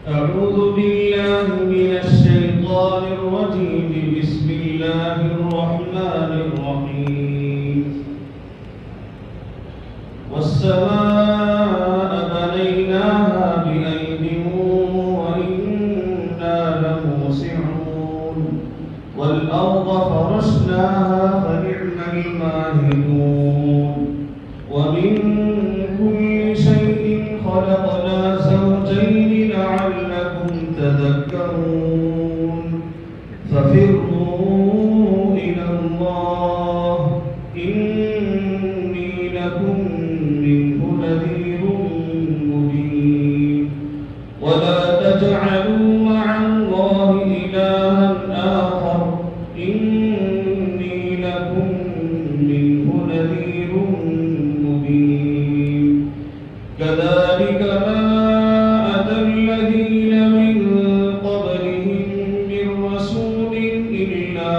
أعوذ بالله من الشيطان الرجيم. بسم الله الرحمن الرحيم. والسماء بنيناها بأيد وإنا لموسعون والأرض فرشناها فنعم الماهدون ومن كل شيء خلقنا زوجين لعلكم تذكرون ففروا إلى الله إني لكم منه نذير مبين ولا تجعلوا مع الله إلها آخر إني لكم منه نذير مبين كذلك ما أتى الذين من قبلهم من رسول إلا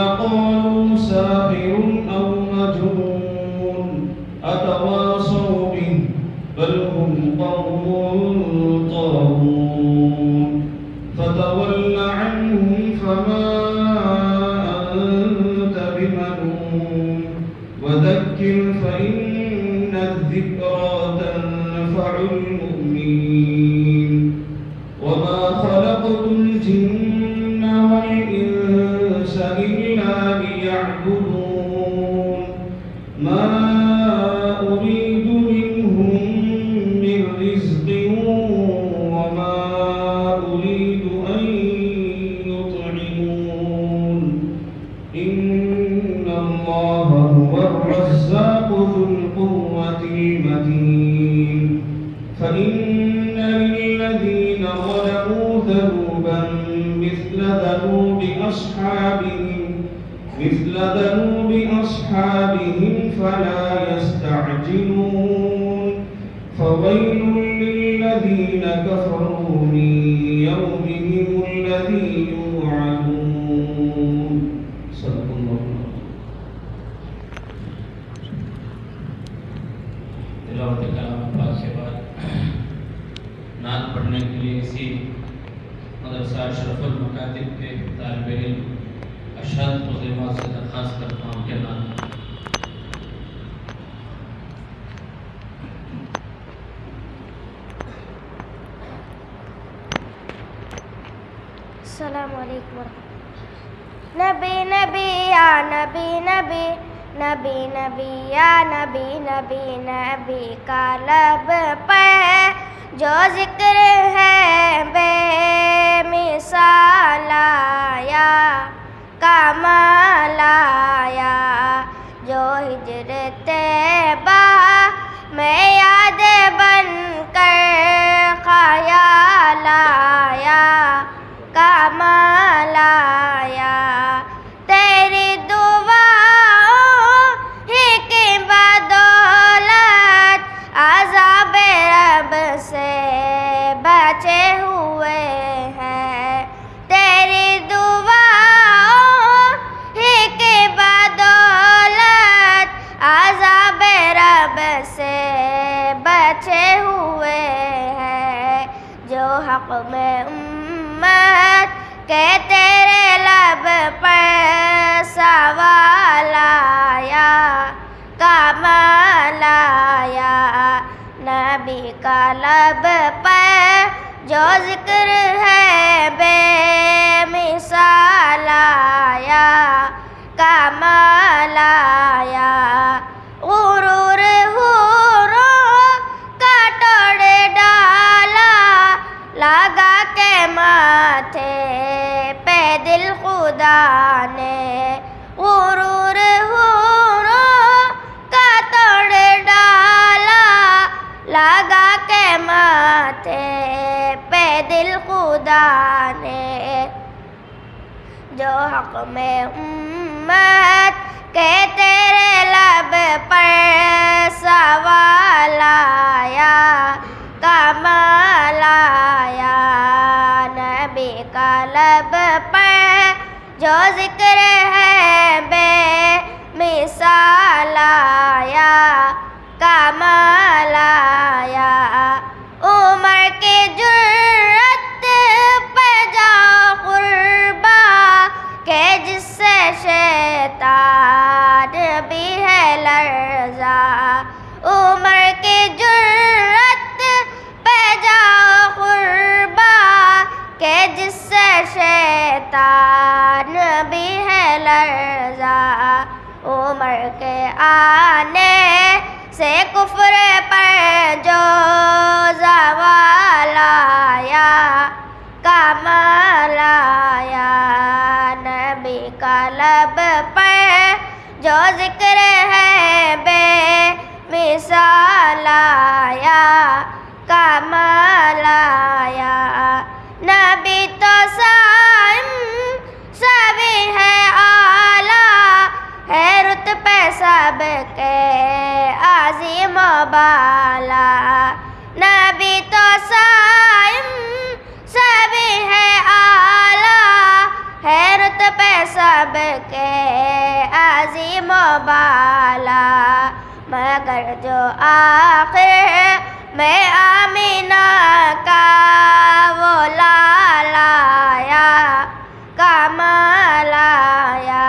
قالوا ساحر أو مجنون أتواصوا به بل هم قوم طاغون فتول عنهم فما أنت بملوم وذكر فإن الذكرى تنفع المؤمنين وما خلقت الجن والإنس إلا ليعبدون ما أريد منهم من رزق وما أريد أن يطعمون إن الله هو الرزاق ذو القوة المتين فإن للذين ظلموا ذنوبا مثل ذنوب أصحابهم فلا يستعجلون فويل للذين كفروا من يومهم الذي يوعدون. صدق الله. تلاوت کلام پاک کے بعد نعت پڑھنے کے لیے اسی مدرسہ اشرف المکاتب کے طالب علم ارشاد مظلمات سے درخواست کرتا ہوں کہ نعت السلام علیکم نبی نبی یا نبی نبی نبی نبی یا نبی نبی نبی کا لب پہ جو ذکر ہے بے مثال آیا کمال آیا جو ہجر طیبہ میں یاد بن کر خیال آیا کمال آیا تیری دعاؤں ہی کی بدولت عذاب رب سے بچے ہوئے ہیں تیری دعاؤں ہی کی بدولت عذاب رب سے بچے ہوئے ہیں جو حق میں امت کہ تیرے لب پر سوال آیا کمال آیا نبی کا لب پر جو ذکر ہے بے مثال آیا کمال آیا غرور حوروں کا توڑ ڈالا لگا کے ماتھے پہ دل خدا نے غرور حوروں کا توڑ ڈالا لگا کے ماتھے پہ دل خدا نے جو حق میں امت کہ تیرے لب پر سوال آیا کمال آیا نبی کا لب پر جو ذکر ہے بے مثال آیا کمال آیا عمر شیطان بھی ہے لرزا، عمر کے آنے سے کفر پر جو زوال آیا، کمال آیا، نبی کا لب پر جو ذکر ہے بے مثال آیا، کمال آیا، نبی تو سائم سبھی ہے اعلیٰ، ہے رتبے سب کے عظیم و بالا، نبی تو سائم سبھی ہے اعلیٰ، ہے رتبے سب کے عظیم و بالا، مگر جو آخر میں آمینہ کا وہ لال آیا، کمال آیا،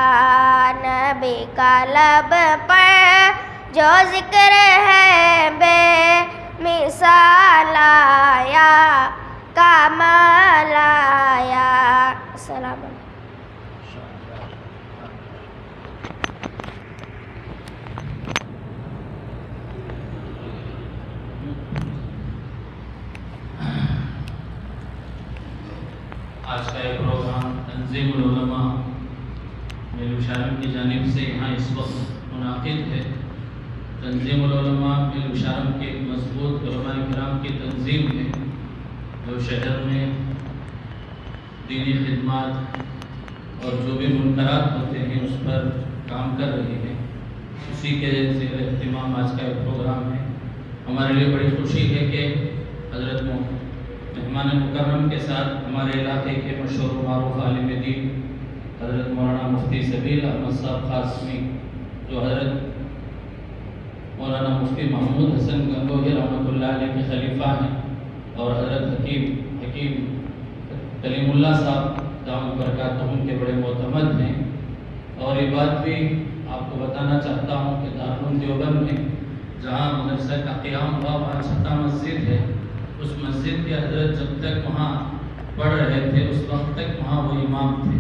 نبی کا لب پر جو ذکر ہے بے مثال آیا، کمال آیا۔ السلام علیکم۔ آج کا یہ پروگرام تنظیم العلماء میل شارم کی جانب سے یہاں اس وقت منعقد ہے۔ تنظیم العلماء میل شارم کی ایک مضبوط علماء کرام کی تنظیم ہے جو شہر میں دینی خدمات اور جو بھی منکرات ہوتے ہیں اس پر کام کر رہی ہے۔ اسی کے زیر اہتمام آج کا یہ پروگرام ہے۔ ہمارے لیے بڑی خوشی ہے کہ حضرت مہمان مکرم کے ساتھ ہمارے علاقے کے مشہور و معروف عالم دین حضرت مولانا مفتی سبیل احمد صاحب قاسمی، جو حضرت مولانا مفتی محمود حسن گنگوہی رحمۃ اللہ علیہ کے خلیفہ ہیں، اور حضرت حکیم کلیم اللہ صاحب دامت برکاتہم کے بڑے معتمد ہیں۔ اور یہ بات بھی آپ کو بتانا چاہتا ہوں کہ دارالعلوم دیوبند میں جہاں مدرسہ کا قیام ہوا وہاں چھتا مسجد ہے، اس مسجد کے حضرت جب تک وہاں پڑھ رہے تھے اس وقت تک وہاں وہ امام تھے۔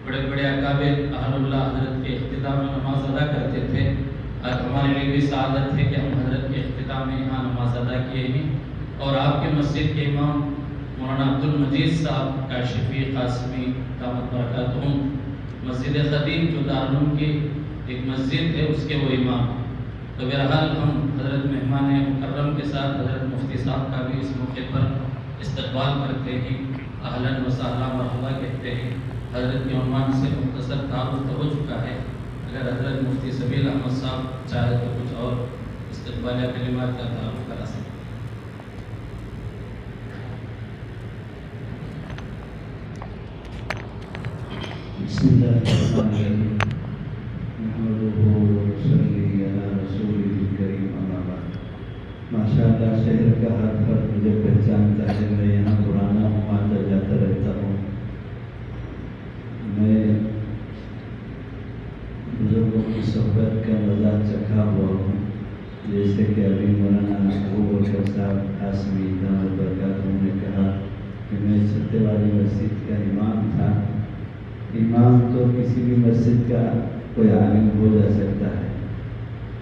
بڑے بڑے اکابر اہل اللہ حضرت کے اختتام میں نماز ادا کرتے تھے۔ آج ہمارے لیے بھی سعادت ہے کہ ہم حضرت کے اختتام میں یہاں نماز ادا کیے ہیں، اور آپ کے مسجد کے امام مولانا عبدالمجید صاحب کاشفی قاسمی دامت برکاتہم مسجد خطیب جو دارالعلوم کی ایک مسجد ہے اس کے وہ امام۔ تو بہرحال ہم حضرت مہمان مکرم کے ساتھ حضرت مفتی صاحب کا بھی اس موقع پر استقبال کرتے ہیں، اہلاً و سہلاً مرحبا کہتے ہیں۔ حضرت کے عنوان سے مختصر تعارف تو ہو چکا ہے، اگر حضرت مفتی سبیل احمد صاحب چاہے تو کچھ اور استقبالیہ کلمات کا تعارف کرا سکتے ہیں۔ بسم اللہ الرحمن الرحیم، نحمدہ ونصلی علی رسولہ الکریم، اما بعد۔ ماشاءاللہ شہر کا ہر فرد مجھے پہچانتا ہے، میں یہاں پرانا ہوں، آتا جاتا رہتا ہوں۔ میں بزرگوں کی صحبت کا مزہ چکھا ہوا ہوں، جیسے کہ ابھی مولانا ابوبکر صاحب قاسمی دامت برکاتہم نے کہا کہ میں چھتے والی مسجد کا امام تھا۔ امام تو کسی بھی مسجد کا کوئی عالم ہو جا سکتا ہے،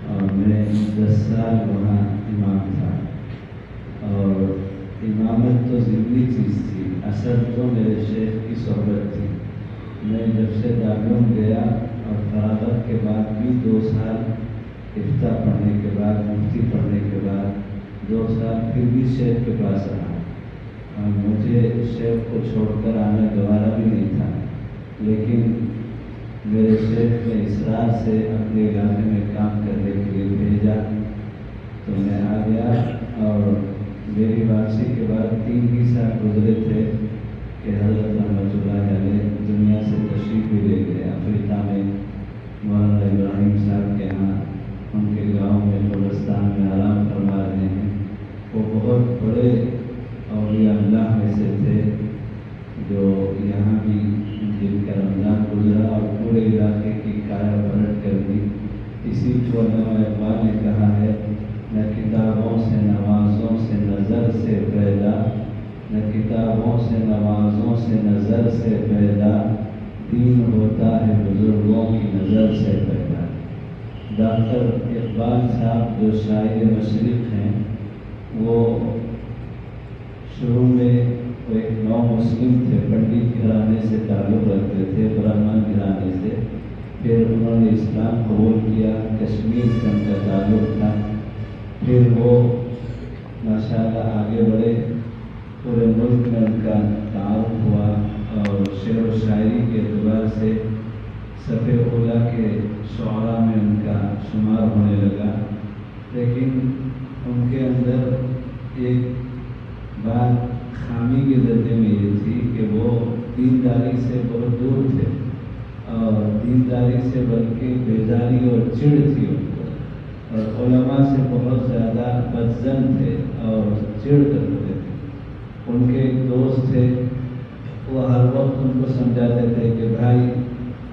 اور میں 10 سال وہاں امام تھا، اور امامت تو ضروری چیز تھی، اصل تو میرے شیخ کی صحبت تھی۔ میں جب سے دارالعلوم گیا اور فراغت کے بعد بھی 2 سال افتاء پڑھنے کے بعد، مفتی پڑھنے کے بعد 2 سال پھر بھی شیخ کے پاس رہا، اور مجھے شیخ کو چھوڑ کر آنا گوارا بھی نہیں تھا، لیکن میرے شیخ نے اصرار سے اپنے علاقے میں کام کرنے کے لیے بھیجا تو میں آ گیا، اور میری واپسی کے بعد 3 ہی سال گزرے تھے کہ حضرت رحمۃ اللہ علیہ دنیا سے تشریف بھی لے گئے۔ افریقہ میں مولانا ابراہیم صاحب کے یہاں ان کے گاؤں میں قبرستان میں آرام فرما رہے ہیں۔ وہ بہت بڑے اولیاء اللہ میں سے تھے جو یہاں بھی جن کا رمضان گزرا اور پورے علاقے کی کایا پلٹ کر دی۔ اسی کو علامہ اقبال نے کہا ہے، نہ کتابوں سے نوازوں سے نظر سے پیدا، نہ کتابوں سے، نمازوں سے، نظر سے پیدا، دین ہوتا ہے بزرگوں کی نظر سے پیدا۔ ڈاکٹر اقبال صاحب جو شاعر مشرق ہیں، وہ شروع میں وہ ایک نو مسلم تھے، پنڈت گھرانے سے تعلق رکھتے تھے، برہمن گھرانے سے۔ پھر انہوں نے اسلام قبول کیا، کشمیر سے ان کا تعلق تھا۔ پھر وہ ماشاءاللہ آگے بڑھے، پورے ملک میں ان کا تعارف ہوا اور شعر و شاعری کے اعتبار سے صف اولیٰ کے شعراء میں ان کا شمار ہونے لگا۔ لیکن ان کے اندر ایک بات خامی کے درجے میں یہ تھی کہ وہ دینداری سے بہت دور تھے، اور دینداری سے بلکہ بیداری اور چڑ تھی ان کو، اور علماء سے بہت زیادہ بدظن تھے اور چڑ کرتے تھے۔ ان کے ایک دوست تھے، وہ ہر وقت ان کو سمجھاتے تھے کہ بھائی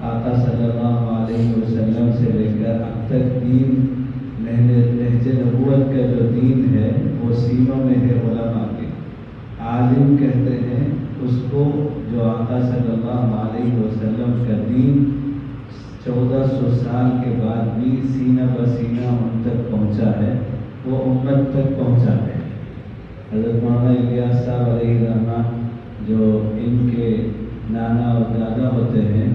آقا صلی اللہ علیہ وسلم سے لے کر اب تک دین، نہج نبوت کا جو دین ہے وہ سینوں میں ہے علماء کے۔ عالم کہتے ہیں اس کو جو آقا صلی اللہ علیہ وسلم کا دین 1400 سال کے بعد بھی سینہ بسینہ ان تک پہنچا ہے، وہ امت تک پہنچا ہے۔ حضرت مولانا الیاس صاحب علیہ رحمہ جو ان کے نانا اور دادا ہوتے ہیں،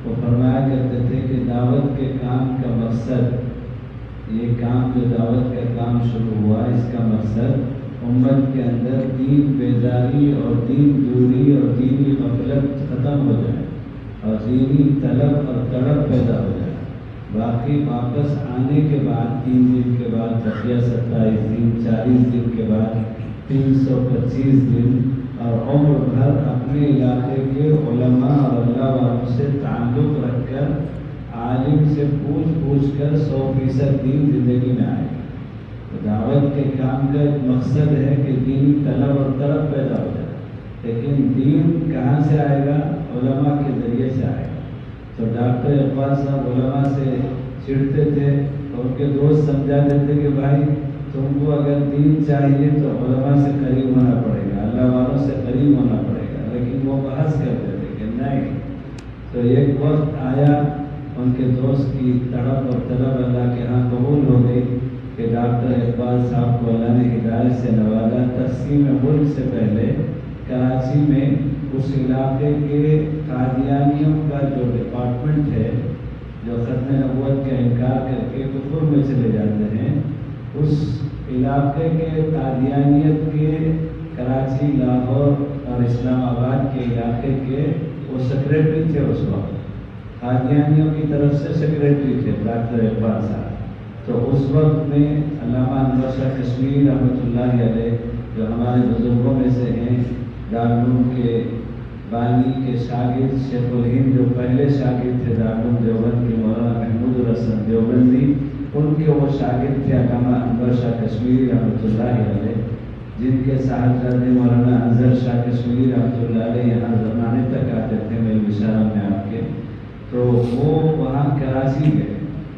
وہ فرمایا کرتے تھے کہ دعوت کے کام کا مقصد، یہ کام جو دعوت کا کام شروع ہوا، اس کا مقصد امت کے اندر دین بیداری اور دین دوری اور دینی غفلت ختم ہو جائے اور دینی طلب اور تڑپ پیدا ہو جائے۔ باقی واپس آنے کے بعد 3 دن کے بعد، بقیہ 27 دن، 40 دن کے بعد 325 دن، اور عمر بھر اپنے علاقے کے علماء اور اللہ والوں سے تعلق رکھ کر، عالم سے پوچھ کر 100% دین زندگی میں آئے۔ دعوت کے کام کا ایک مقصد ہے کہ دینی طلب اور طلب پیدا ہو جائے، لیکن دین کہاں سے آئے گا؟ علماء کے ذریعے سے آئے گا۔ تو ڈاکٹر اقبال صاحب علماء سے چڑھتے تھے، اور ان کے دوست سمجھاتے تھے کہ بھائی تم کو اگر دین چاہیے تو علماء سے قریب ہونا پڑے گا، اللہ والوں سے قریب ہونا پڑے گا۔ لیکن وہ بحث کرتے تھے کہ نہیں۔ تو ایک وقت آیا، ان کے دوست کی تڑپ اور طلب اللہ کے ہاں قبول ہو گئی کہ ڈاکٹر اقبال صاحب کو اللہ نے ہدایت سے نوازا۔ تقسیم ملک سے پہلے کراچی میں اس علاقے کے قادیانیوں کا جو ڈپارٹمنٹ ہے، جو ختم نبوت کا انکار کر کے کفر میں چلے جاتے ہیں، اس علاقے کے قادیانیت کے کراچی، لاہور اور اسلام آباد کے علاقے کے وہ سیکریٹری تھے۔ اس وقت قادیانیوں کی طرف سے سیکریٹری تھے ڈاکٹر اقبال صاحب۔ تو اس وقت میں علامہ انور شاہ کشمیری رحمۃ اللہ علیہ، جو ہمارے بزرگوں میں سے ہیں، دارالعلوم کے بانی کے شاگرد شیخ الہند جو پہلے شاگرد تھے دارالعلوم دیوبند کے، مولانا محمود الحسن دیوبندی، ان کے وہ شاگرد تھے علامہ انور شاہ کشمیری رحمۃ اللہ علیہ، جن کے صاحبزادے مولانا انظر شاہ کشمیری رحمۃ اللہ علیہ یہاں زمانے تک آتے تھے میل بشارہ میں آپ کے۔ تو وہ وہاں کراچی گئے،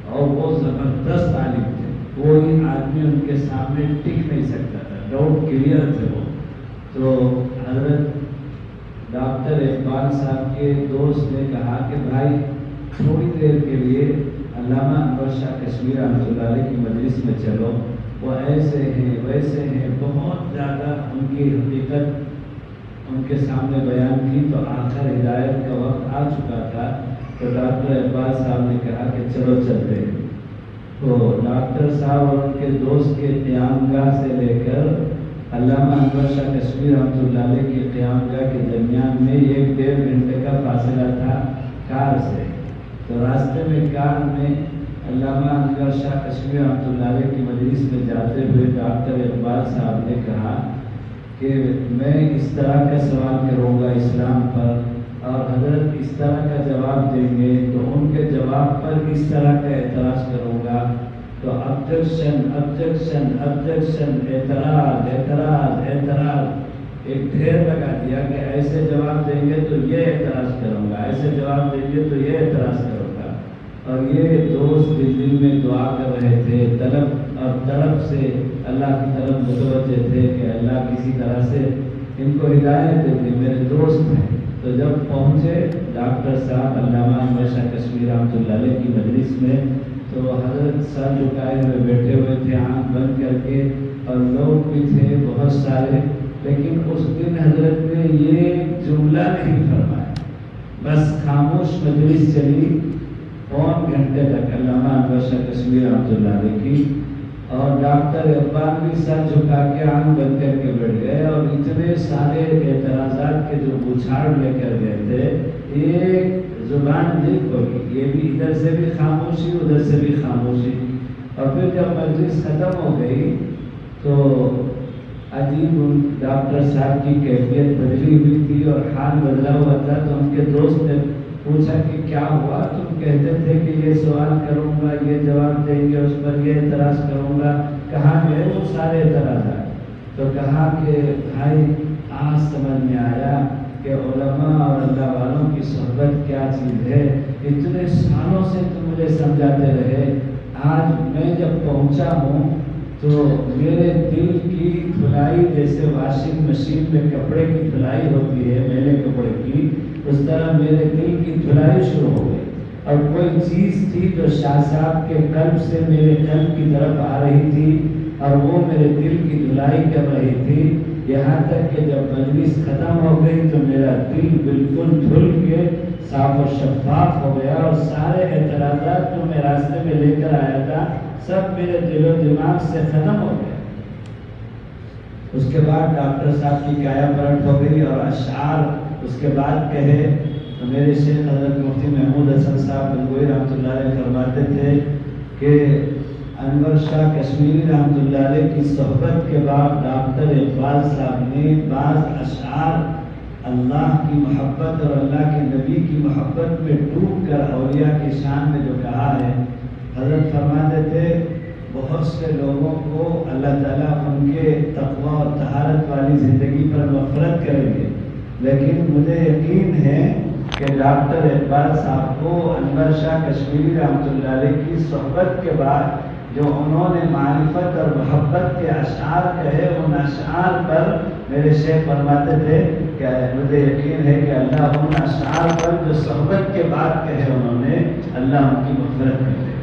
اور وہ زبردست عالم تھے، کوئی آدمی ان کے سامنے ٹک نہیں سکتا تھا، ڈاؤٹ کلیئر تھے وہ۔ تو حضرت ڈاکٹر اقبال صاحب کے دوست نے کہا کہ بھائی تھوڑی دیر کے لیے علامہ انور شاہ کشمیری رحمۃ اللہ علیہ کی مجلس میں چلو، وہ ایسے ہیں ویسے ہیں، بہت زیادہ ان کی حقیقت ان کے سامنے بیان کی۔ تو آخر ہدایت کا وقت آ چکا تھا، تو ڈاکٹر اقبال صاحب نے کہا کہ چلو چلتے ہیں۔ تو ڈاکٹر صاحب اور ان کے دوست کے قیام گاہ سے لے کر علامہ انور شاہ کشمیری رحمۃ اللہ علیہ کے قیام گاہ کے درمیان میں 1-1.5 گھنٹے کا فاصلہ تھا کار سے۔ تو راستے میں کار میں علامہ انور شاہ کشمیری رحمۃ اللہ علیہ کی مجلس میں جاتے ہوئے ڈاکٹر اقبال صاحب نے کہا کہ میں اس طرح کا سوال کروں گا اسلام پر، اور حضرت اس طرح کا جواب دیں گے، تو ان کے جواب پر اس طرح کا اعتراض کروں گا۔ تو ابجیکشن ابجیکشن ابجیکشن، اعتراض اعتراض اعتراض، ایک ڈھیر لگا دیا کہ ایسے جواب دیں گے تو یہ اعتراض کروں گا، ایسے جواب دیں گے تو یہ اعتراض کروں گا۔ اور یہ دوست دل میں دعا کر رہے تھے، طلب اور طلب سے اللہ کی طرف متوجہ تھے کہ اللہ کسی طرح سے ان کو ہدایت دے دی، میرے دوست ہیں۔ تو جب پہنچے ڈاکٹر صاحب علامہ انور شاہ کشمیری رحمۃ اللہ علیہ کی مجلس میں، تو حضرت سر جھکائے ہوئے بیٹھے ہوئے تھے آنکھ بند کر کے، اور لوگ بھی تھے بہت سارے، لیکن اس دن حضرت نے یہ جملہ نہیں فرمایا، بس خاموش مجلس چلی پون گھنٹے تک علامہ انور شاہ کشمیری رحمۃ اللہ علیہ کی، اور ڈاکٹر عرفان بھی سر جھکا کے آنکھ بند کر کے بیٹھ گئے، اور اتنے سارے اعتراضات کے جو بچھاڑ لے کر گئے تھے، یہ زبان نہیں کھولی، یہ بھی ادھر سے بھی خاموشی ادھر سے بھی خاموشی۔ اور پھر جب مجلس ختم ہو گئی تو عجیب ڈاکٹر صاحب کی کیفیت بدلی ہوئی تھی اور حال بدلا ہوا تھا، تو ان کے دوست نے پوچھا کہ کیا ہوا؟ تم کہتے تھے کہ یہ سوال کروں گا، یہ جواب دیں گے، اس پر یہ اعتراض کروں گا، کہاں گئے وہ سارے اعتراضات؟ تو کہا کہ بھائی آج سمجھ میں آیا کہ علماء اور اللہ والوں کی صحبت کیا چیز ہے، اتنے سالوں سے تم مجھے سمجھاتے رہے، آج میں جب پہنچا ہوں تو میرے دل کی دھلائی جیسے واشنگ مشین میں کپڑے کی دھلائی ہوتی ہے میلے کپڑے کی، اس طرح میرے دل کی دھلائی شروع ہو گئی، اور کوئی چیز تھی جو شاہ صاحب کے قلب سے میرے قلب کی طرف آ رہی تھی، اور وہ میرے دل کی دھلائی کر رہی تھی، یہاں تک کہ جب مجلس ختم ہو گئی تو میرا دل بالکل دھل کے صاف و شفاف ہو گیا، اور سارے اعتراضات جو میں راستے میں لے کر آیا تھا سب میرے دل و دماغ سے ختم ہو گئے۔ اس کے بعد ڈاکٹر صاحب کی کایا پلٹ ہو گئی، اور اشعار اس کے بعد کہے تو میرے شیخ حضرت مفتی محمود حسن صاحب گنگوئی رحمۃ اللہ علیہ فرماتے تھے کہ انور شاہ کشمیری رحمۃ اللہ علیہ کی صحبت کے بعد ڈاکٹر اقبال صاحب نے بعض اشعار اللہ کی محبت اور اللہ کے نبی کی محبت میں ڈوب کر اولیاء کی شان میں جو کہا ہے، حضرت فرماتے تھے بہت سے لوگوں کو اللہ تعالیٰ ان کے تقوی اور طہارت والی زندگی پر مغفرت کریں گے، لیکن مجھے یقین ہے کہ ڈاکٹر اقبال صاحب کو انور شاہ کشمیری رحمۃ اللہ علیہ کی صحبت کے بعد جو انہوں نے معرفت اور محبت کے اشعار کہے، ان اشعار پر میرے شیخ فرماتے تھے کہ مجھے یقین ہے کہ اللہ ان اشعار پر جو صحبت کے بعد کہے انہوں نے، اللہ ان کی مغفرت کر دے۔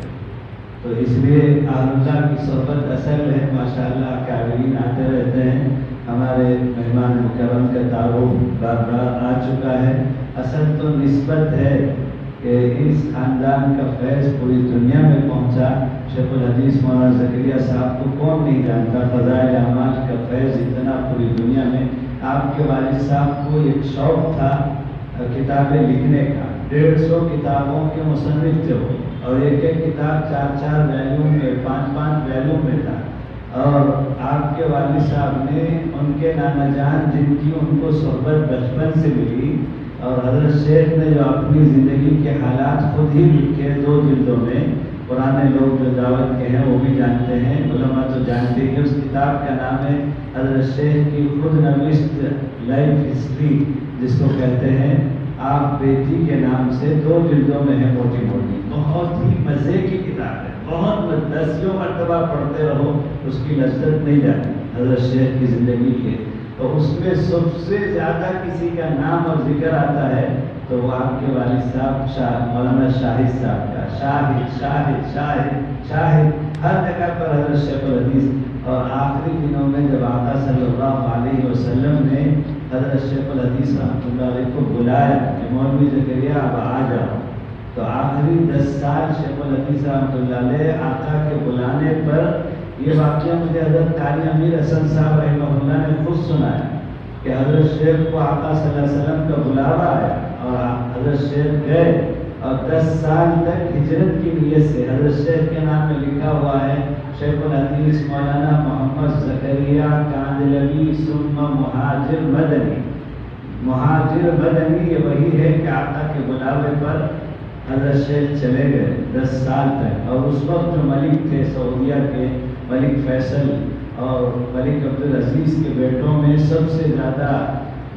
تو اس لیے اہل اللہ کی صحبت اصل ہے، ماشاءاللہ اکابرین آتے رہتے ہیں، ہمارے مہمان مکرم کا تعارف بار بار آ چکا ہے۔ اصل تو نسبت ہے کہ اس خاندان کا فیض پوری دنیا میں پہنچا۔ شیخ الحدیث مولانا زکریا صاحب کو کون نہیں جانتا، فضائل اعمال کا فیض اتنا پوری دنیا میں۔ آپ کے والد صاحب کو ایک شوق تھا کتابیں لکھنے کا، 150 کتابوں کے مصنف تھے وہ، اور ایک ایک کتاب 4 ویلیوم میں 5 ویلیوم میں تھا، اور آپ کے والد صاحب نے ان کے نانا جان جن کی ان کو صحبت بچپن سے ملی، اور حضرت شیخ نے جو اپنی زندگی کے حالات خود ہی لکھے 2 جلدوں میں، پرانے لوگ جو دعوت کے ہیں وہ بھی جانتے ہیں، علماء تو جانتے ہیں۔ اس کتاب کا نام ہے حضرت شیخ کی خود نوشت لائف ہسٹری، جس کو کہتے ہیں آپ بیٹی کے نام سے، 2 جلدوں میں ہے، موٹی موٹی، بہت ہی مزے کی کتاب ہے، بہت 10 مرتبہ پڑھتے رہو اس کی لذت نہیں جاتی حضرت شیخ کی زندگی کے۔ تو اس میں سب سے زیادہ کسی کا نام اور ذکر آتا ہے تو وہ آپ کے والد صاحب مولانا شاہد صاحب کا، شاہد شاہد شاہد شاہد، ہر جگہ پر حضرت شیخ الحدیث۔ اور آخری دنوں میں جب آقا صلی اللہ علیہ وسلم نے حضرت شیخ الحدیث رحمۃ اللہ علیہ کو بلایا کہ مولوی زکریا اب آ جاؤ، تو آخری 10 سال شیخ الحدیث رحمۃ اللہ علیہ آقا کے بلانے پر، یہ واقعہ مجھے حضرت قاری امیر حسن صاحب رحمہ اللہ نے خود سنایا کہ حضرت شیخ کو آقا صلی اللہ علیہ وسلم کا بلاوا آیا اور حضرت شیخ گئے، اور 10 سال تک ہجرت کی نیت سے حضرت شیخ کے نام میں لکھا ہوا ہے شیخ الحدیث مولانا محمد زکریا کاندھلوی ثم مہاجر مدنی۔ مہاجر مدنی یہ وہی ہے کہ آقا کے بلاوے پر حضرت شیخ چلے گئے 10 سال تک، اور اس وقت جو ملک تھے سعودیہ کے، ملک فیصل اور ملک عبدالعزیز کے بیٹوں میں سب سے زیادہ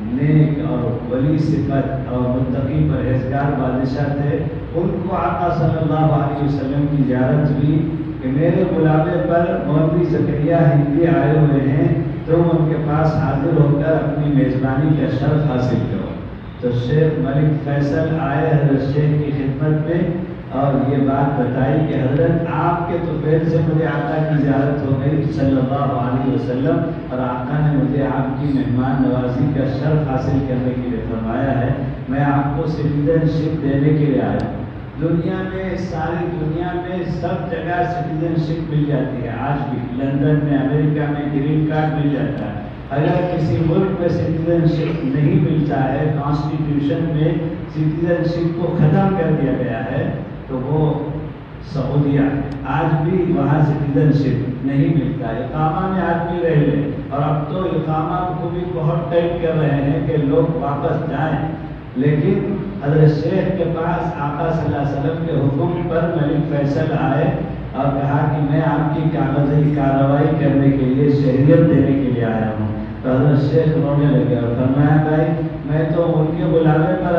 نیک اور ولی صفت اور متقی پرہیزگار بادشاہ تھے، ان کو آقا صلی اللہ علیہ وسلم کی زیارت ہوئی کہ میرے بلاوے پر مولوی زکریا ہندی آئے ہوئے ہیں، تم ان کے پاس حاضر ہو کر اپنی میزبانی کا شرف حاصل کرو۔ تو شیخ ملک فیصل آئے حضرت شیخ کی خدمت میں اور یہ بات بتائی کہ حضرت آپ کے طفیل سے مجھے آقا کی زیارت ہو گئی صلی اللہ علیہ وسلم، اور آقا نے مجھے آپ کی مہمان نوازی کا شرف حاصل کرنے کے لیے فرمایا ہے، میں آپ کو سٹیزن شپ دینے کے لیے آیا ہوں۔ دنیا میں، ساری دنیا میں سب جگہ سٹیزن شپ مل جاتی ہے، آج بھی لندن میں، امریکہ میں گرین کارڈ مل جاتا ہے۔ اگر کسی ملک میں سٹیزن شپ نہیں ملتا ہے، کانسٹیٹیوشن میں سٹیزن شپ کو ختم کر دیا گیا ہے، تو وہ سعودیہ، آج بھی وہاں سٹیزن شپ نہیں ملتا ہے۔ اقامہ میں آدمی رہ لے، اور اب تو اقامہ کو بھی بہت ٹائٹ کر رہے ہیں کہ لوگ واپس جائیں، لیکن حضرت شیخ کے پاس آقا صلی اللہ علیہ وسلم کے حکم پر ملک فیصل آئے اور کہا کہ میں آپ کی کاغذی کارروائی کرنے کے لیے شہریت دینے کے لیے آیا ہوں۔ تو حضرت شیخ رونے لگے اور فرمایا بھائی میں تو ان کے بلاوے پر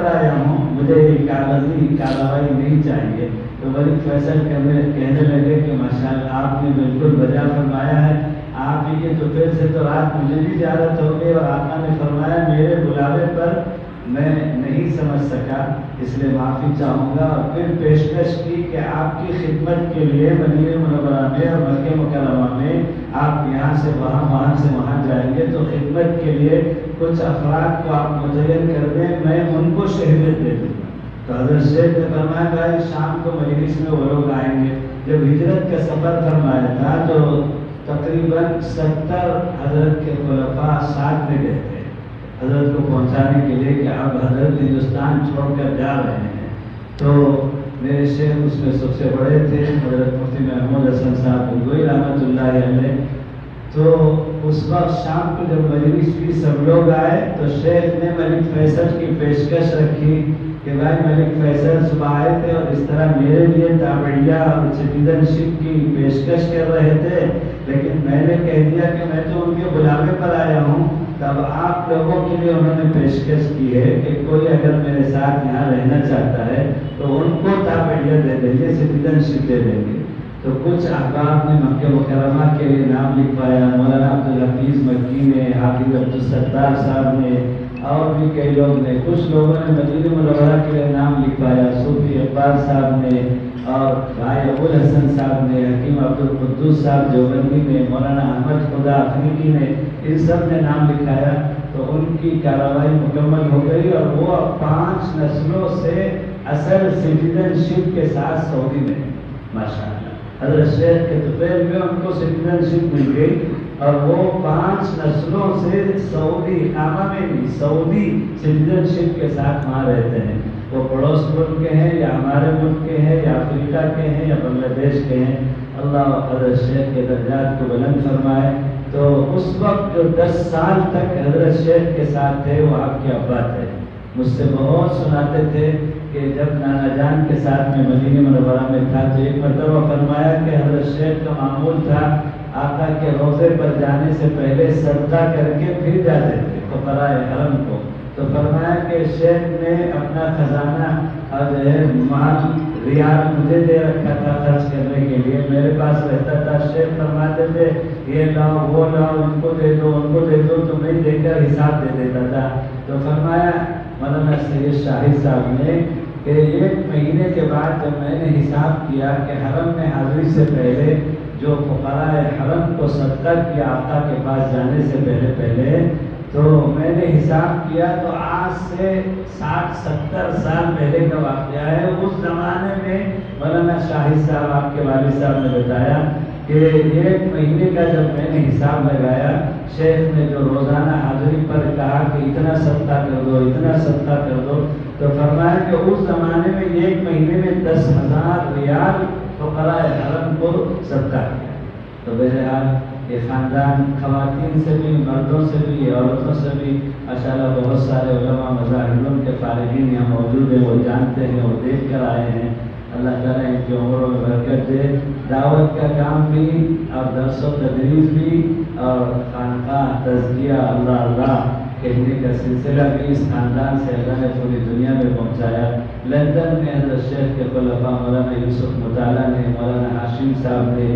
آیا ہوں، مجھے یہ کاغذی کارروائی نہیں چاہیے۔ تو ملک فیصل کہنے لگے کہ ماشاءاللہ آپ نے بالکل بجا فرمایا ہے، آپ ہی کے طفیل سے تو رات مجھے بھی زیارت ہو گئی، اور آقا نے فرمایا میرے بلاوے پر میں نہیں سمجھ سکا، اس لیے معافی چاہوں گا۔ اور پھر پیشکش کی کہ آپ کی خدمت کے لیے مدینہ منورہ میں اور مکہ مکرمہ میں آپ یہاں سے وہاں جائیں گے، تو خدمت کے لیے کچھ افراد کو آپ متعین کر دیں، میں ان کو شہریت دے دوں گا۔ تو حضرت شیخ نے فرمایا بھائی شام کو مجلس میں وہ لوگ آئیں گے۔ جب ہجرت کا سفر فرمایا تھا تو تقریباً 70 حضرت کے خلفاء ساتھ میں گئے تھے حضرت کو پہنچانے کے لیے کہ اب حضرت ہندوستان چھوڑ کر جا رہے ہیں۔ تو میرے شیخ اس میں سب سے بڑے تھے، حضرت مفتی محمود حسن صاحب گوئی رحمۃ اللہ علیہ۔ تو اس وقت شام کو جب مجلس کی سب لوگ آئے تو شیخ نے ملک فیصل کی پیشکش رکھی کہ بھائی ملک فیصل صبح آئے تھے اور اس طرح میرے لیے تابعیہ اور سٹیزن شپ کی پیشکش کر رہے تھے، لیکن میں نے کہہ دیا کہ میں تو ان کے بلاوے پر آیا ہوں۔ تب آپ لوگوں کے لیے انہوں نے پیشکش کی ہے کہ کوئی اگر میرے ساتھ یہاں رہنا چاہتا ہے تو ان کو تابعیت دے دیں گے، سٹیزن شپ دے دیں گے۔ تو کچھ احباب نے مکہ مکرمہ کے لیے نام لکھوایا، مولانا عبدالحفیظ مکی نے، حافظ عبدالستار صاحب نے، اور بھی کئی لوگ نے، کچھ لوگوں نے مدینہ منورہ کے لیے نام لکھوایا، صوفی اقبال صاحب نے، اور بھائی ابوالحسن صاحب نے، حکیم عبدالقدوس صاحب دیوبندی نے، مولانا احمد خدا افریقی نے، ان سب نے نام لکھایا۔ تو ان کی کارروائی مکمل ہو گئی اور وہ 5 نسلوں سے اصل سٹیزن شپ کے ساتھ سعودی میں ماشاءاللہ حضرت شیخ کے طفیل میں ان کو سٹیزن شپ مل گئی، اور وہ 5 نسلوں سے سعودی اقامہ میں بھی سعودی سٹیزن شپ کے ساتھ وہاں رہتے ہیں۔ وہ پڑوس ملک کے ہیں یا ہمارے ملک کے ہیں یا افریقہ کے ہیں یا بنگلہ دیش کے ہیں، اللہ حضرت شیخ کے درجات کو بلند فرمائے۔ تو اس وقت جو 10 سال تک حضرت شیخ کے ساتھ تھے وہ آپ کے ابا تھے، مجھ سے بہت سناتے تھے کہ جب نانا جان کے ساتھ میں مدینہ منورہ میں تھا تو ایک مرتبہ فرمایا کہ حضرت شیخ کا معمول تھا آقا کے روضے پر جانے سے پہلے صدقہ کر کے پھر جاتے تھے فقراء حرم کو۔ تو فرمایا کہ شیخ نے اپنا خزانہ اور جو ہے مال ریال مجھے دے رکھا تھا خرچ کرنے کے لیے، میرے پاس رہتا تھا۔ شیخ فرماتے تھے یہ لاؤ وہ لاؤ، ان کو دے دو ان کو دے دو، تو میں دے کر حساب دے دیتا تھا۔ تو فرمایا مولانا سید شاہد صاحب نے کہ 1 مہینے کے بعد جب میں نے حساب کیا کہ حرم میں حاضری سے پہلے جو فقراء حرم کو صدقہ کیا آقا کے پاس جانے سے پہلے تو میں نے حساب کیا تو آج سے 60-70 سال پہلے کا واقعہ ہے۔ اس زمانے میں مولانا شاہد صاحب آپ کے والد صاحب نے بتایا کہ 1 مہینے کا جب میں نے حساب لگایا، شیخ نے جو روزانہ حاضری پر کہا کہ اتنا صدقہ کر دو اتنا صدقہ کر دو، تو فرمایا کہ اس زمانے میں 1 مہینے میں 10,000 ریال فقراء حرم کو صدقہ کیا۔ تو بہرحال یہ خاندان خواتین سے بھی، مردوں سے بھی، عورتوں سے بھی ماشاءاللہ بہت سارے علماء مذاہبوں کے فارغین یہاں موجود ہیں، وہ جانتے ہیں، وہ دیکھ کر آئے ہیں۔ اللہ تعالیٰ ان کی عمروں میں برکت دے۔ دعوت کا کام بھی اور درس و تدریس بھی اور خانقاہ تزکیہ اللہ کہنے کا سلسلہ بھی اس خاندان سے اللہ نے پوری دنیا میں پہنچایا۔ لندن میں حضرت شیخ کے خلفاء مولانا یوسف مطالعہ نے، مولانا ہاشم صاحب نے،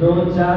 2-4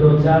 2-4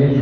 1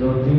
2-3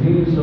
300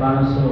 500